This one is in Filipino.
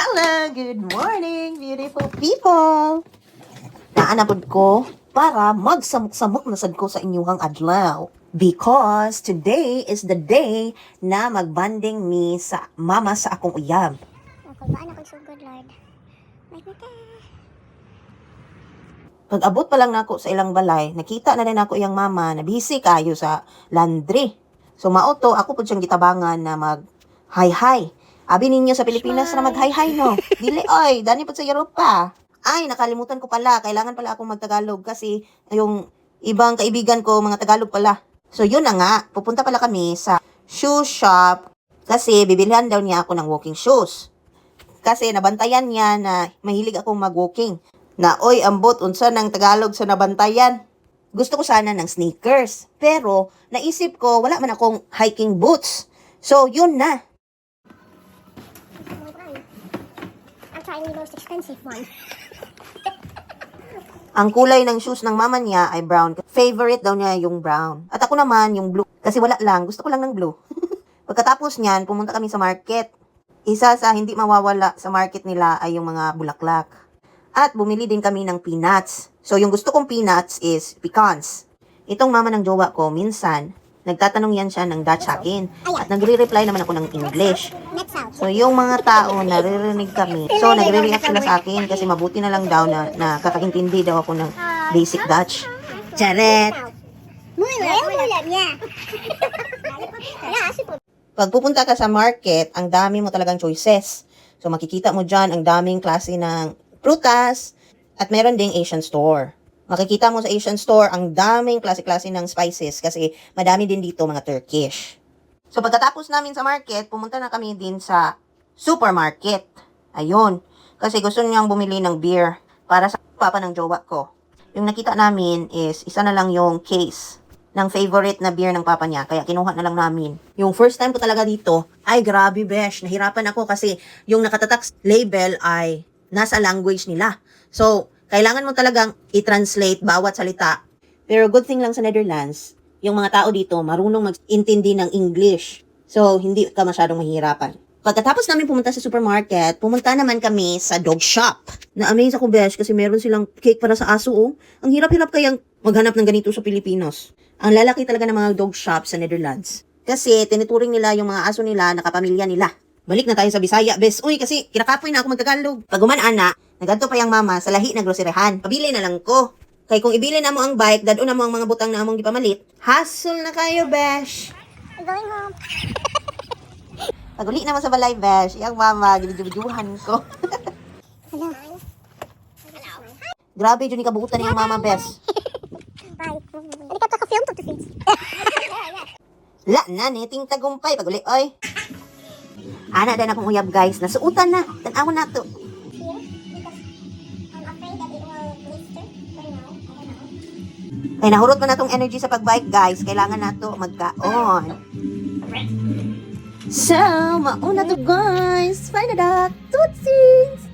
Hello, good morning, beautiful people. Naanapod ko para magsamok-samok na sad ko sa inyuhang adlaw. Because today is the day na magbanding mi sa mama sa akong uyab. Ako ba na sugod, Lord? May mata. Pag abot pa lang nako sa ilang balay, nakita na rin ako iyang mama na busy kayo sa laundry. So mauto, ako po siyang gitabangan na mag hi-hi. Abi ninyo sa Pilipinas na mag hi-hi no. Dili oy, dani po sa Europa. Ay, nakalimutan ko pala, kailangan pala akong magtagalog kasi yung ibang kaibigan ko mga Tagalog pala. So yun na nga, pupunta pala kami sa shoe shop kasi bibilhan daw niya ako ng walking shoes. Kasi nabantayan niya na mahilig akong mag-walking. Na oy, ambot unsa ng Tagalog sa nabantayan. Gusto ko sana ng sneakers, pero naisip ko wala man akong hiking boots. So yun na. I'm trying the most expensive one. Ang kulay ng shoes ng mama niya ay brown. Favorite daw niya yung brown. At ako naman yung blue. Kasi wala lang, gusto ko lang ng blue. Pagkatapos niyan, pumunta kami sa market. Isa sa hindi mawawala sa market nila ay yung mga bulaklak. At bumili din kami ng peanuts. So yung gusto kong peanuts is pecans. Itong mama ng jowa ko, minsan, nagtatanong yan siya ng Dutch sa akin. At nagre-reply naman ako ng English. Next out. So, yung mga tao, naririnig kami. So, nagre-react sila sa akin kasi mabuti na lang daw na kakaintindi daw ako ng basic Dutch. Charet! Muy bien, niya. Pag pupunta ka sa market, ang dami mo talagang choices. So, makikita mo dyan ang daming klase ng prutas at meron ding Asian store. Makikita mo sa Asian store ang daming klase-klase ng spices kasi madami din dito mga Turkish. So, pagkatapos namin sa market, pumunta na kami din sa supermarket. Ayun. Kasi gusto niyang bumili ng beer para sa papa ng jowa ko. Yung nakita namin is isa na lang yung case ng favorite na beer ng papa niya. Kaya kinuha na lang namin. Yung first time ko talaga dito, ay grabe besh. Nahirapan ako kasi yung nakatatak label ay nasa language nila. So, kailangan mo talagang i-translate bawat salita. Pero good thing lang sa Netherlands, yung mga tao dito marunong mag-intindi ng English. So, hindi ka masyadong mahihirapan. Pagkatapos namin pumunta sa supermarket, pumunta naman kami sa dog shop. Na-amaze ako, besh, kasi meron silang cake para sa aso, oh. Ang hirap-hirap kayang maghanap ng ganito sa Pilipinas. Ang lalaki talaga ng mga dog shop sa Netherlands. Kasi tinuturing nila yung mga aso nila na kapamilya nila. Balik na tayo sa Bisaya, bes. Uy, kasi kinakapoy na ako magtagalog. Pag uman-ana, nagadto pa yung mama sa lahi na groceryhan. Pabili na lang ko. Kay kung ibili na mo ang bike, dado na mo ang mga butang na among gipamalit, hassle na kayo, besh. I'm going home. Pag uli naman sa balay, besh, yung mama, gibiduhan ko. Hello. Grabe, dyan ikabuhutan yung mama, besh. Bye. Hindi ka film to face. La na, neting tagumpay. Pag uli, oy. Ana din akong uyab, guys. Nasuutan na. Tanawon na to. Ay, nahurot mo na tong energy sa pagbike, guys. Kailangan na to magkaon. So, mauna to, guys. Find it out. Tootsies!